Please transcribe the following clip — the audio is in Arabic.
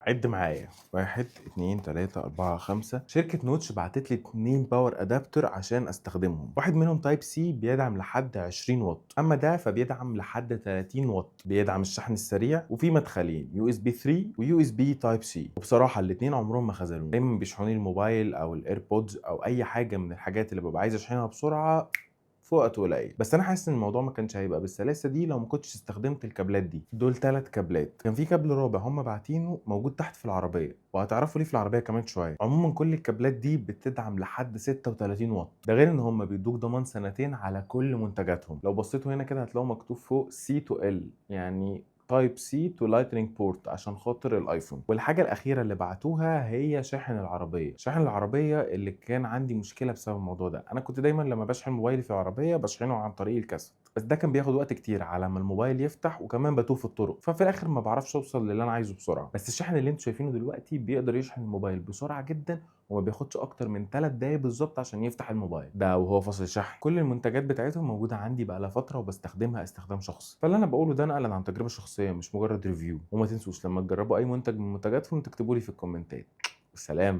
عد معايا 1 2 3 4 5. شركة نوتش بعتت لي 2 باور ادابتر عشان استخدمهم. واحد منهم تايب سي بيدعم لحد 20 واط، اما ده فبيدعم لحد 30 واط، بيدعم الشحن السريع، وفي مدخلين يو اس بي 3 ويو اس بي تايب سي. وبصراحة الاتنين عمرهم ما خذلوني، دايما بيشحنوا لي الموبايل او الايربودز او اي حاجة من الحاجات اللي ببقى عايز اشحنها بسرعة في وقت قليل. بس انا حاسس ان الموضوع ما كانش هيبقى بالسلاسه دي لو ما كنتش استخدمت الكابلات دي. دول 3 كابلات، كان في كابل رابع هم باعتينه موجود تحت في العربيه، وهتعرفوا ليه في العربيه كمان شويه. عموما كل الكابلات دي بتدعم لحد 36 واط، ده غير ان هم بيدوك ضمان سنتين على كل منتجاتهم. لو بصيتوا هنا كده هتلاقوا مكتوب فوق سي تو ال، يعني تايب سي تو لايتنينج بورت عشان خاطر الايفون. والحاجه الاخيره اللي بعتوها هي شاحن العربيه. شاحن العربيه اللي كان عندي مشكله بسبب الموضوع ده، انا كنت دايما لما بشحن موبايلي في العربيه بشحنه عن طريق الكاسيت، بس ده كان بياخد وقت كتير على ما الموبايل يفتح، وكمان بتوه في الطرق، ففي الاخر ما بعرفش اوصل للي انا عايزه بسرعه. بس الشاحن اللي انتوا شايفينه دلوقتي بيقدر يشحن الموبايل بسرعه جدا، وما بياخدش اكتر من 3 دقايق بالظبط عشان يفتح الموبايل ده وهو فاصل شحن. كل المنتجات بتاعتهم موجوده عندي بقالها فتره وبستخدمها استخدام شخصي، فاللي انا بقوله ده نقلا عن تجربه شخصيه مش مجرد ريفيو. وما تنسوش لما تجربوا اي منتج من منتجاتهم تكتبوا لي في الكومنتات. سلام.